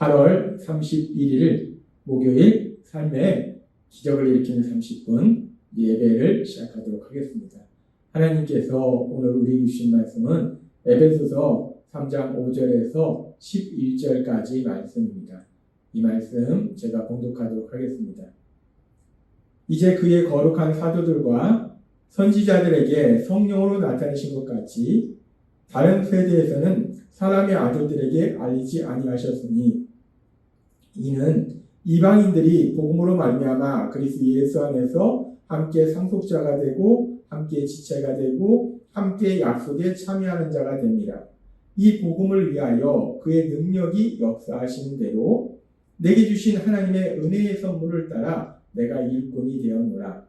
8월 31일 목요일 삶의 기적을 일으키는 30분 예배를 시작하도록 하겠습니다. 하나님께서 오늘 우리 주신 말씀은 에베소서 3장 5절에서 11절까지 말씀입니다. 이 말씀 제가 봉독하도록 하겠습니다. 이제 그의 거룩한 사도들과 선지자들에게 성령으로 나타내신 것 같이 다른 세대에서는 사람의 아들들에게 알리지 아니하셨으니 이는 이방인들이 복음으로 말미암아 그리스도 예수 안에서 함께 상속자가 되고 함께 지체가 되고 함께 약속에 참여하는 자가 됩니다. 이 복음을 위하여 그의 능력이 역사하시는 대로 내게 주신 하나님의 은혜의 선물을 따라 내가 일꾼이 되었노라.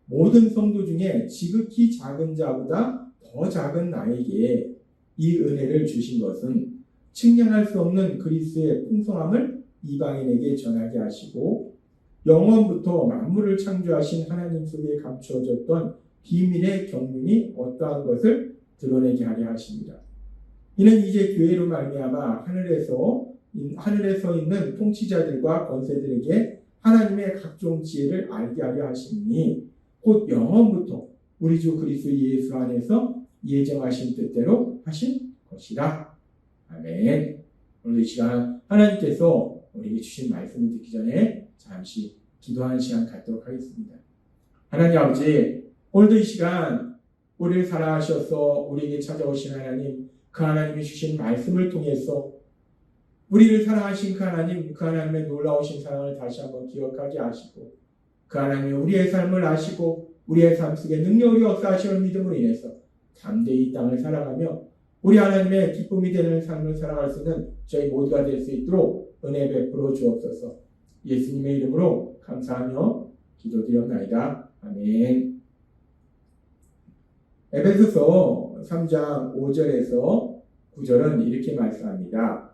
모든 성도 중에 지극히 작은 자보다 더 작은 나에게 이 은혜를 주신 것은 측량할 수 없는 그리스도의 풍성함을 이방인에게 전하게 하시고 영원부터 만물을 창조하신 하나님 속에 감추어졌던 비밀의 경륜이 어떠한 것을 드러내게 하려 하십니다. 이는 이제 교회로 말미암아 하늘에 서 있는 통치자들과 권세들에게 하나님의 각종 지혜를 알게 하려 하시니 곧 영원부터 우리 주 그리스도 예수 안에서 예정하신 뜻대로 하신 것이라. 아멘. 오늘 이 시간 하나님께서 우리에게 주신 말씀을 듣기 전에 잠시 기도하는 시간 갖도록 하겠습니다. 하나님 아버지, 오늘도 이 시간 우리를 사랑하셔서 우리에게 찾아오신 하나님, 그 하나님이 주신 말씀을 통해서 우리를 사랑하신 그 하나님, 그 하나님의 놀라우신 사랑을 다시 한번 기억하게 하시고 그 하나님이 우리의 삶을 아시고 우리의 삶 속에 능력이 역사하시는 믿음으로 인해서 담대히 이 땅을 살아가며 우리 하나님의 기쁨이 되는 삶을 살아갈 수 있는 저희 모두가 될 수 있도록 은혜 베풀어 주옵소서. 예수님의 이름으로 감사하며 기도드렸나이다. 아멘. 에베소서 3장 5절에서 9절은 이렇게 말씀합니다.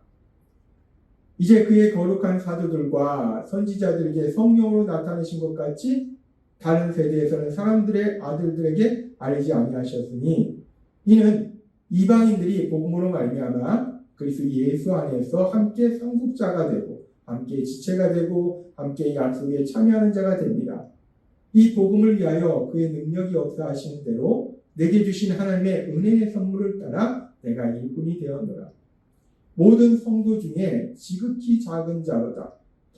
이제 그의 거룩한 사도들과 선지자들에게 성령으로 나타내신 것 같이 다른 세대에서는 사람들의 아들들에게 알리지 아니하셨으니 이는 이방인들이 복음으로 말미암아 그리스도 예수 안에서 함께 상속자가 되고 함께 지체가 되고 함께 약속에 참여하는 자가 됩니다. 이 복음을 위하여 그의 능력이 역사하시는 대로 내게 주신 하나님의 은혜의 선물을 따라 내가 일꾼이 되었노라. 모든 성도 중에 지극히 작은 자보다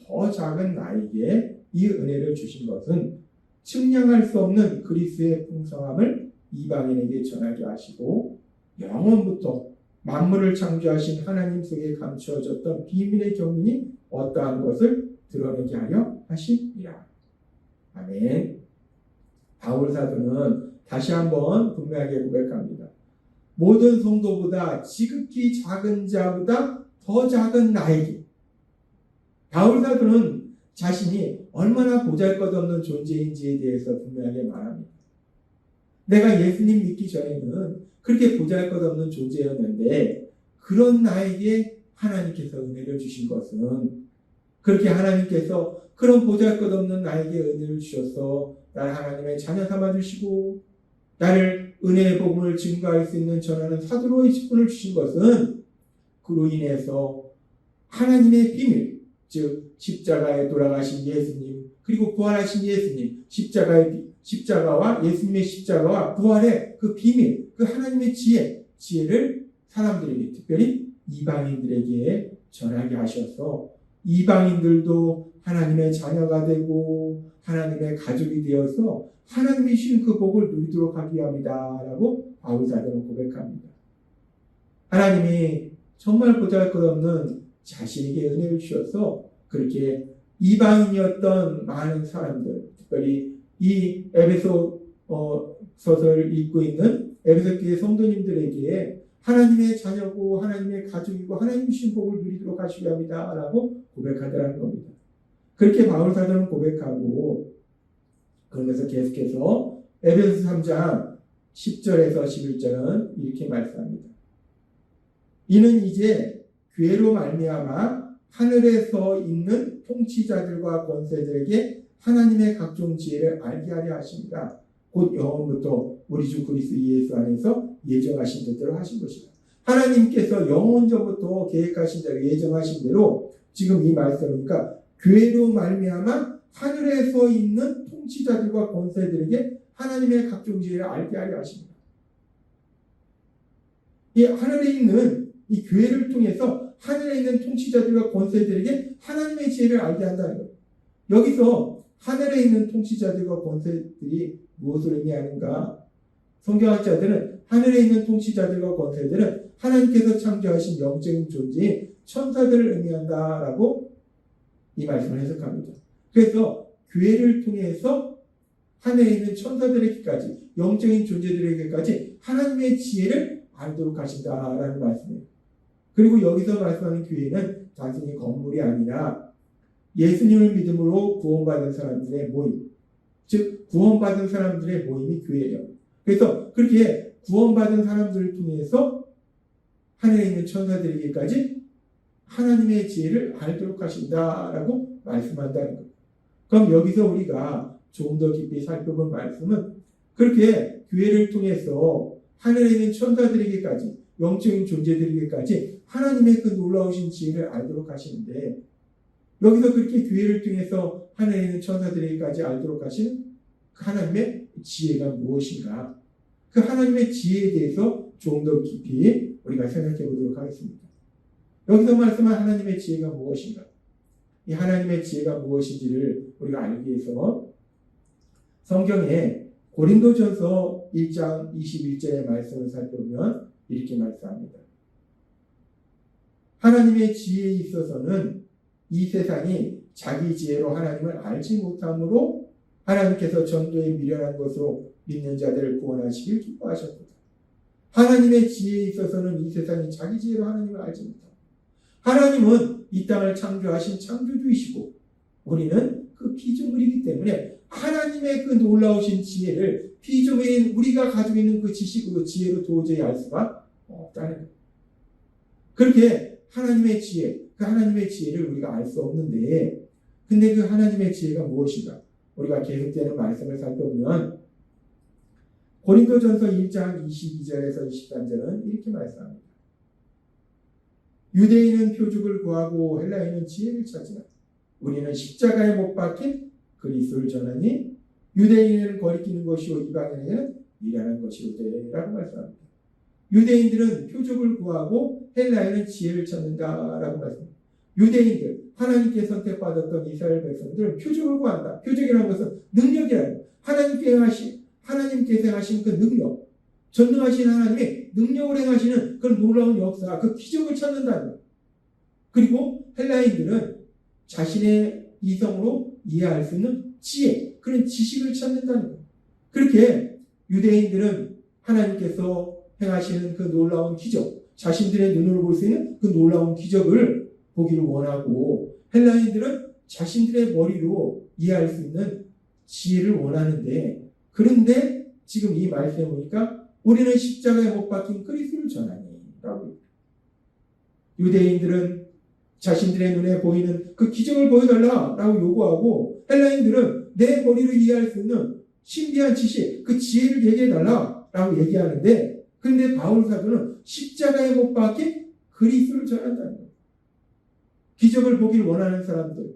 더 작은 나에게 이 은혜를 주신 것은 측량할 수 없는 그리스도의 풍성함을 이방인에게 전하게 하시고 영원부터 만물을 창조하신 하나님 속에 감추어졌던 비밀의 경륜이 어떠한 것을 드러내게 하려 하십니다. 아멘. 바울 사도는 다시 한번 분명하게 고백합니다. 모든 성도보다 지극히 작은 자보다 더 작은 나에게. 바울 사도는 자신이 얼마나 보잘것없는 존재인지에 대해서 분명하게 말합니다. 내가 예수님 믿기 전에는 그렇게 보잘것없는 존재였는데 그런 나에게 하나님께서 은혜를 주신 것은 그렇게 하나님께서 그런 보잘것없는 나에게 은혜를 주셔서 나를 하나님의 자녀 삼아주시고 나를 은혜의 복음을 증거할 수 있는 전하는 사도로의 직분을 주신 것은 그로 인해서 하나님의 비밀, 즉 십자가에 돌아가신 예수님 그리고 부활하신 예수님, 십자가와 예수님의 십자가와 부활의 그 비밀, 그 하나님의 지혜를 사람들에게 특별히 이방인들에게 전하게 하셔서 이방인들도 하나님의 자녀가 되고 하나님의 가족이 되어서 하나님이 주신 그 복을 누리도록 하기 위함이다 라고 바울 사도는 고백합니다. 하나님이 정말 보잘것없는 자신에게 은혜를 주셔서 그렇게 이방인이었던 많은 사람들, 특별히 이 에베소 서서를 읽고 있는 에베소 교회 성도님들에게 하나님의 자녀고 하나님의 가족이고 하나님이 주신 복을 누리도록 하시기 합니다 라고 고백하더라는 겁니다. 그렇게 바울 사도는 고백하고 그러면서 계속해서 에베소 3장 10절에서 11절은 이렇게 말씀합니다. 이는 이제 교회로 말미암아 하늘에 서 있는 통치자들과 권세들에게 하나님의 각종 지혜를 알게 하려 하십니다. 곧 영원부터 우리 주 그리스도 예수 안에서 예정하신 뜻대로 하신 것이다. 하나님께서 영원전부터 계획하신 대로 예정하신 대로 지금 이 말씀이니까 교회로 말미암아 하늘에 서 있는 통치자들과 권세들에게 하나님의 각종 지혜를 알게 하려 하십니다. 이 하늘에 있는 이 교회를 통해서 하늘에 있는 통치자들과 권세들에게 하나님의 지혜를 알게 한다는 거예요. 여기서 하늘에 있는 통치자들과 권세들이 무엇을 의미하는가? 성경학자들은 하늘에 있는 통치자들과 권세들은 하나님께서 창조하신 영적인 존재인 천사들을 의미한다라고 이 말씀을 해석합니다. 그래서 교회를 통해서 하늘에 있는 천사들에게까지 영적인 존재들에게까지 하나님의 지혜를 알도록 하신다라는 말씀이에요. 그리고 여기서 말씀하는 교회는 단순히 건물이 아니라 예수님을 믿음으로 구원받은 사람들의 모임, 즉 구원받은 사람들의 모임이 교회예요. 그래서 그렇게 구원받은 사람들을 통해서 하늘에 있는 천사들에게까지 하나님의 지혜를 알도록 하신다라고 말씀한다는 거예요. 그럼 여기서 우리가 조금 더 깊이 살펴볼 말씀은 그렇게 교회를 통해서 하늘에 있는 천사들에게까지 영적인 존재들에게까지 하나님의 그 놀라우신 지혜를 알도록 하시는데 여기서 그렇게 교회를 통해서 하늘에 있는 천사들에게까지 알도록 하신 그 하나님의 지혜가 무엇인가? 그 하나님의 지혜에 대해서 조금 더 깊이 우리가 생각해 보도록 하겠습니다. 여기서 말씀한 하나님의 지혜가 무엇인가? 이 하나님의 지혜가 무엇인지를 우리가 알기 위해서 성경에 고린도전서 1장 21절의 말씀을 살펴보면 이렇게 말씀합니다. 하나님의 지혜에 있어서는 이 세상이 자기 지혜로 하나님을 알지 못함으로 하나님께서 전도에 미련한 것으로 믿는 자들을 구원하시길 기뻐하셨도다. 하나님의 지혜에 있어서는 이 세상이 자기 지혜로 하나님을 알지 못함. 하나님은 이 땅을 창조하신 창조주이시고 우리는 그 피조물이기 때문에 하나님의 그 놀라우신 지혜를 피조물인 우리가 가지고 있는 그 지식으로 지혜로 도저히 알 수가 없다는 거예요. 그렇게 하나님의 지혜, 그 하나님의 지혜를 우리가 알 수 없는데 근데 그 하나님의 지혜가 무엇인가? 우리가 계속되는 말씀을 살펴보면 고린도전서 1장 22절에서 23절은 이렇게 말씀합니다. 유대인은 표적을 구하고 헬라인은 지혜를 찾으나 우리는 십자가에 못 박힌 그리스도를 전하니 유대인은 거리끼는 것이요 이방인에게는 미련한 것이로되라고 말씀합니다. 유대인들은 표적을 구하고 헬라인은 지혜를 찾는다라고 말씀합니다. 유대인들, 하나님께 선택받았던 이스라엘 백성들은 표적을 구한다. 표적이라는 것은 능력이라는 거예요. 하나님께서 행하신 그 능력, 전능하신 하나님이 능력을 행하시는 그런 놀라운 역사, 그 기적을 찾는다는 거예요. 그리고 헬라인들은 자신의 이성으로 이해할 수 있는 지혜, 그런 지식을 찾는다는 거예요. 그렇게 유대인들은 하나님께서 행하시는 그 놀라운 기적, 자신들의 눈으로 볼 수 있는 그 놀라운 기적을 보기를 원하고 헬라인들은 자신들의 머리로 이해할 수 있는 지혜를 원하는데 그런데 지금 이 말씀에 보니까 우리는 십자가에 못 박힌 그리스도를 전하니 라고 유대인들은 자신들의 눈에 보이는 그 기적을 보여달라라고 요구하고 헬라인들은 내 머리로 이해할 수 있는 신비한 지식, 그 지혜를 얘기해달라라고 얘기하는데 근데 바울 사도는 십자가에 못 박힌 그리스도를 전한다는 거예요. 기적을 보기를 원하는 사람들,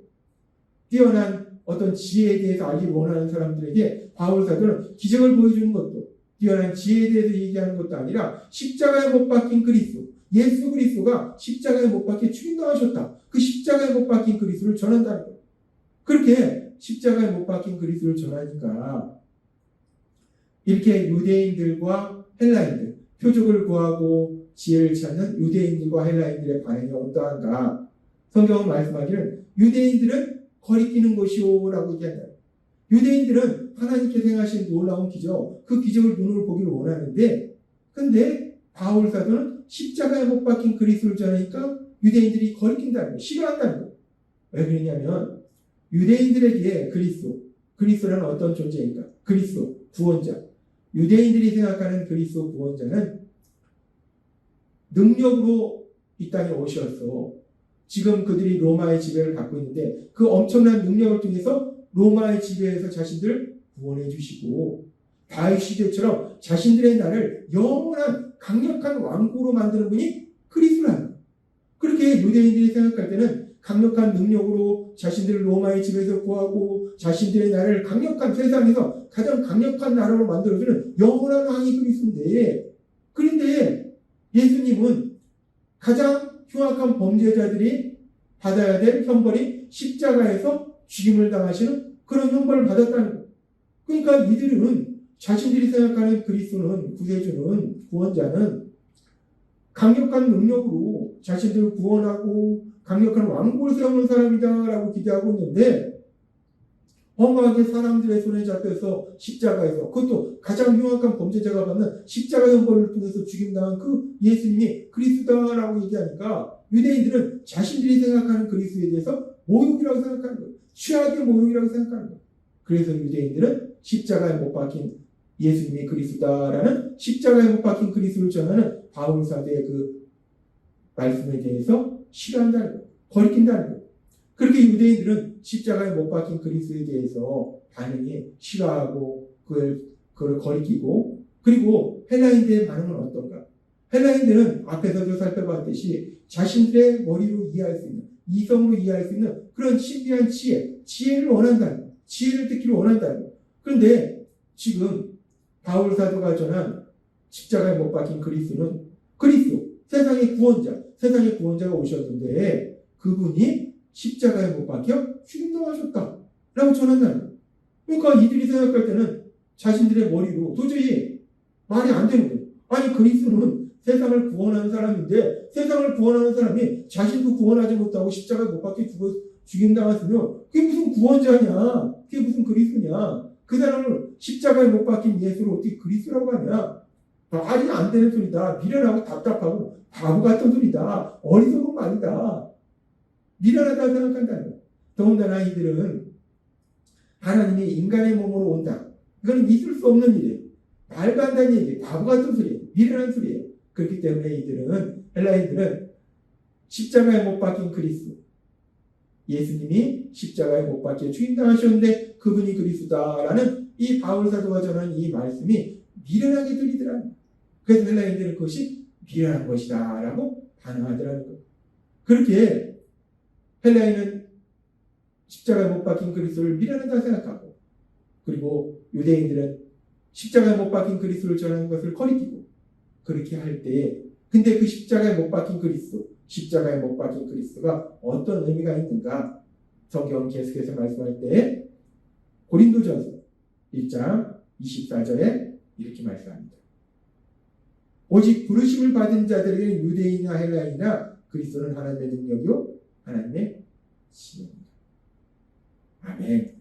뛰어난 어떤 지혜에 대해서 알기를 원하는 사람들에게 바울 사도는 기적을 보여주는 것도 뛰어난 지혜에 대해서 얘기하는 것도 아니라 십자가에 못 박힌 그리스도, 예수 그리스도가 십자가에 못 박혀 죽임당하셨다. 그 십자가에 못 박힌 그리스도를 전한다는 거예요. 그렇게 십자가에 못 박힌 그리스도를 전하니까 이렇게 유대인들과 헬라인들, 표적을 구하고 지혜를 찾는 유대인들과 헬라인들의 반응이 어떠한가? 성경은 말씀하기를 유대인들은 거리끼는 것이오라고 얘기한다. 유대인들은 하나님께서 행하신 놀라운 기적, 그 기적을 눈으로 보기를 원하는데 근데 바울 사도는 십자가에 못 박힌 그리스도를 전하니까 유대인들이 거리낀다는 거예요. 싫어한다는 거예요. 왜 그러냐면 유대인들에게 그리스도라는 어떤 존재인가? 그리스도, 구원자. 유대인들이 생각하는 그리스도 구원자는 능력으로 이 땅에 오셔서 지금 그들이 로마의 지배를 갖고 있는데 그 엄청난 능력을 통해서 로마의 지배에서 자신들을 구원해 주시고 다윗 시대처럼 자신들의 나라를 영원한 강력한 왕국으로 만드는 분이 그리스도라는 거예요. 그렇게 유대인들이 생각할 때는 강력한 능력으로 자신들을 로마의 집에서 구하고 자신들의 나라를 강력한 세상에서 가장 강력한 나라로 만들어주는 영원한 왕이 그리스도인데, 그런데 예수님은 가장 흉악한 범죄자들이 받아야 될 형벌이 십자가에서 죽임을 당하시는 그런 형벌을 받았다는 거예요. 그러니까 이들은 자신들이 생각하는 그리스도는, 구세주는, 구원자는 강력한 능력으로 자신들을 구원하고 강력한 왕국을 세우는 사람이다라고 기대하고 있는데, 허무하게 사람들의 손에 잡혀서 십자가에서, 그것도 가장 흉악한 범죄자가 받는 십자가 형벌을 통해서 죽임당한 그 예수님이 그리스도다라고 얘기하니까 유대인들은 자신들이 생각하는 그리스도에 대해서 모욕이라고 생각하는 거예요. 최악의 모욕이라고 생각하는 거예요. 그래서 유대인들은 십자가에 못 박힌 예수님이 그리스도다라는 십자가에 못 박힌 그리스도를 전하는 바울 사도의 그 말씀에 대해서 싫어한다는 거예요. 거리낀다는 거예요. 그렇게 유대인들은 십자가에 못 박힌 그리스도에 대해서 반응이 싫어하고 그걸 거리끼고, 그리고 헬라인들의 반응은 어떤가? 헬라인들은 앞에서도 살펴봤듯이 자신들의 머리로 이해할 수 있는, 이성으로 이해할 수 있는 그런 신비한 지혜를 원한다는 거예요. 지혜를 듣기를 원한다는 거예요. 그런데 지금 바울 사도가 전한 십자가에 못 박힌 그리스도는 그리스도, 세상의 구원자, 세상의 구원자가 오셨는데 그분이 십자가에 못 박혀 죽임당하셨다라고 전한다는 거예요. 그러니까 이들이 생각할 때는 자신들의 머리로 도저히 말이 안 되는 거예요. 아니, 그리스도는 세상을 구원하는 사람인데 세상을 구원하는 사람이 자신도 구원하지 못하고 십자가에 못 박혀 죽임당했으면 그게 무슨 구원자냐? 그게 무슨 그리스도냐? 그 사람을 십자가에 못 박힌 예수를 어떻게 그리스도라고 하냐? 말이 안 되는 소리다. 미련하고 답답하고 바보 같은 소리다. 어리석은 말이다. 미련하다고 생각한다는 거예요. 더군다나 이들은 하나님이 인간의 몸으로 온다. 이건 있을 수 없는 일이에요. 말도 안 되는 얘기예요. 바보 같은 소리예요. 미련한 소리예요. 그렇기 때문에 이들은, 헬라인들은 십자가에 못 박힌 그리스도, 예수님이 십자가에 못 박혀 죽임당하셨는데 그분이 그리스도다라는 이 바울 사도가 전한 이 말씀이 미련하게 들리더라는 거예요. 그래서 헬라인들은 그것이 미련한 것이다 라고 반응하더라는 거예요. 그렇게 헬라인은 십자가에 못 박힌 그리스도를 미련하다 생각하고, 그리고 유대인들은 십자가에 못 박힌 그리스도를 전하는 것을 거리끼고, 그렇게 할 때, 근데 그 십자가에 못 박힌 그리스도, 십자가에 못 박힌 그리스도가 어떤 의미가 있는가? 성경 계속해서 말씀할 때 고린도전서 1장 24절에 이렇게 말씀합니다. 오직 부르심을 받은 자들에게는 유대인이나 헬라인이나 그리스도는 하나님의 능력이요 하나님의 지혜입니다. 아멘.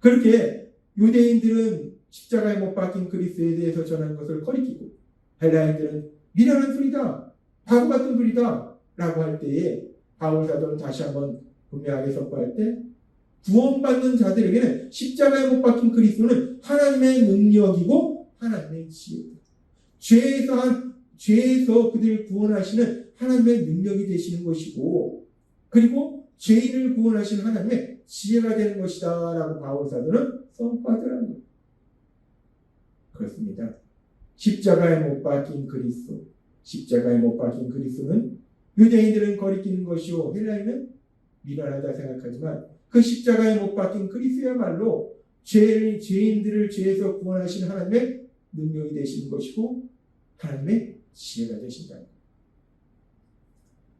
그렇게 유대인들은 십자가에 못 박힌 그리스도에 대해서 전하는 것을 거리끼고, 헬라인들은 미련한 소리다, 바보 같은 소리다 라고 할 때에 바울 사도는 다시 한번 분명하게 선포할 때, 구원받는 자들에게는 십자가에 못 박힌 그리스도는 하나님의 능력이고 하나님의 지혜입니다. 죄에서 그들을 구원하시는 하나님의 능력이 되시는 것이고, 그리고 죄인을 구원하시는 하나님의 지혜가 되는 것이다 라고 바울 사도는 선포하더라는 거예요. 그렇습니다. 십자가에 못 박힌 그리스도, 십자가에 못 박힌 그리스도는 유대인들은 거리끼는 것이요 헬라인은 미련하다 생각하지만, 그 십자가에 못 박힌 그리스도야말로 죄인들을 죄에서 구원하시는 하나님의 능력이 되시는 것이고 하나님의 지혜가 되신다.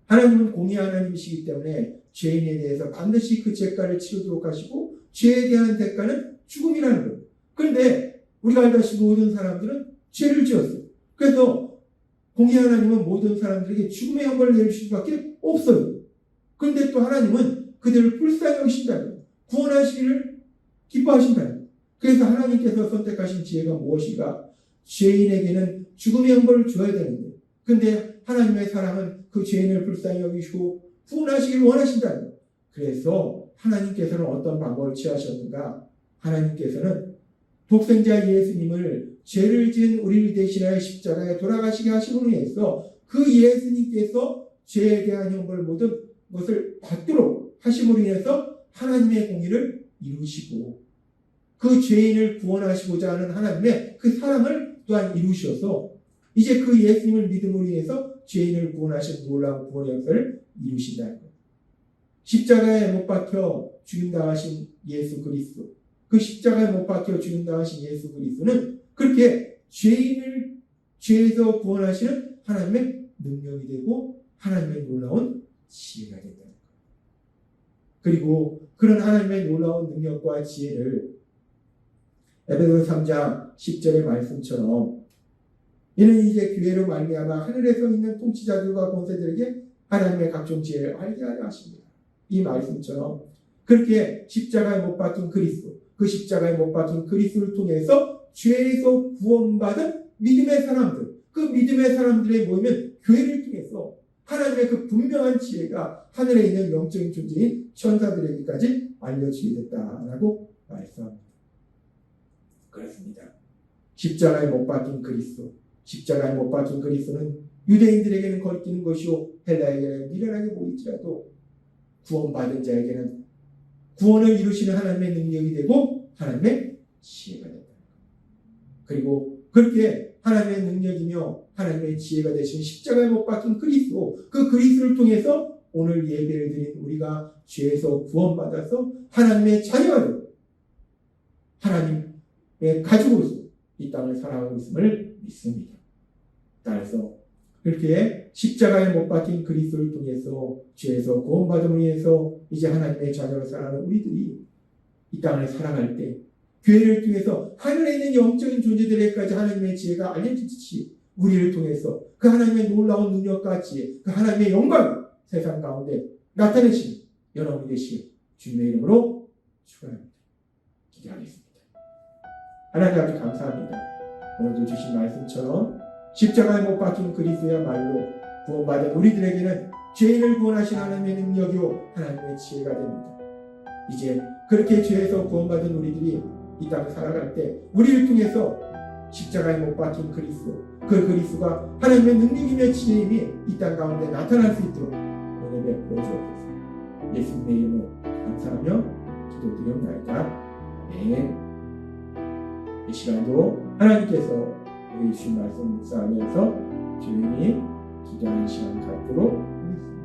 하나님은 공의의 하나님이시기 때문에 죄인에 대해서 반드시 그 죄가를 치르도록 하시고, 죄에 대한 대가는 죽음이라는 거예요. 그런데 우리가 알다시피 모든 사람들은 죄를 지었어요. 그래서 공의의 하나님은 모든 사람들에게 죽음의 형벌을 내리실 수밖에 없어요. 그런데 또 하나님은 그들을 불쌍히 여기신다는 거예요. 구원하시기를 기뻐하신다는 거예요. 그래서 하나님께서 선택하신 지혜가 무엇인가? 죄인에게는 죽음의 형벌을 줘야 되는데, 근데 하나님의 사랑은 그 죄인을 불쌍히 여기시고 구원하시기를 원하신다는 거예요. 그래서 하나님께서는 어떤 방법을 취하셨는가? 하나님께서는 독생자 예수님을 죄를 지은 우리를 대신하여 십자가에 돌아가시게 하심으로 인해서 그 예수님께서 죄에 대한 형벌 모든 것을 받도록 하심으로 인해서 하나님의 공의를 이루시고, 그 죄인을 구원하시고자 하는 하나님의 그 사랑을 또한 이루셔서 이제 그 예수님을 믿음으로 인해서 죄인을 구원하신 놀라운 구원의 역사를 이루신다는 거예요. 십자가에 못 박혀 죽임당하신 예수 그리스도, 그 십자가에 못 박혀 죽임당하신 예수 그리스도는 그렇게 죄인을 죄에서 구원하시는 하나님의 능력이 되고 하나님의 놀라운 지혜가 된다는 거예요. 그리고 그런 하나님의 놀라운 능력과 지혜를 에베소서 3장 10절의 말씀처럼 이는 이제 교회로 말미암아 하늘에서 있는 통치자들과 권세들에게 하나님의 각종 지혜를 알게 하려 하십니다. 이 말씀처럼 그렇게 십자가에 못 박힌 그리스도, 그 십자가에 못 박힌 그리스도를 통해서 죄에서 구원받은 믿음의 사람들, 그 믿음의 사람들의 모이면 교회를 통해서 하나님의 그 분명한 지혜가 하늘에 있는 영적인 존재인 천사들에게까지 알려지게 됐다라고 말씀합니다. 그렇습니다. 십자가에 못 박힌 그리스도, 십자가에 못 박힌 그리스도는 유대인들에게는 거리끼는 것이요 헬라에게는 미련하게 보일지라도 구원받은 자에게는 구원을 이루시는 하나님의 능력이 되고 하나님의 지혜가 된다. 그리고 그렇게 하나님의 능력이며 하나님의 지혜가 되신 십자가에 못 박힌 그리스도, 그 그리스도를 통해서 오늘 예배를 드린 우리가 죄에서 구원받아서 하나님의 자녀가 되고 하나님의 가지고 이 땅을 살아가고 있음을 믿습니다. 따라서 그렇게 십자가에 못 박힌 그리스도를 통해서 죄에서 구원받음을 위해서 이제 하나님의 자녀로 살아가는 우리들이 이 땅을 살아갈 때 교회를 통해서 하늘에 있는 영적인 존재들에게까지 하나님의 지혜가 알려지듯이 우리를 통해서 그 하나님의 놀라운 능력과 지혜, 그 하나님의 영광을 세상 가운데 나타내시는 여러분이 되시길 주님의 이름으로 축원합니다. 기도하겠습니다. 하나님 아버지 감사합니다. 오늘도 주신 말씀처럼 십자가에 못 박힌 그리스도야말로 구원받은 우리들에게는 죄인을 구원하신 하나님의 능력이요 하나님의 지혜가 됩니다. 이제 그렇게 죄에서 구원받은 우리들이 이 땅을 살아갈 때 우리를 통해서 십자가에 못 박힌 그리스도, 그 그리스도가 하나님의 능력이며 지혜임이 이 땅 가운데 나타날 수 있도록 은혜 베풀어 주옵소서. 예수님의 이름으로 감사하며 기도드리옵나이다. 아멘. 이 시간도 하나님께서 우리 주신 말씀 묵상하면서 조용히 기도하는 시간 갖도록 하겠습니다.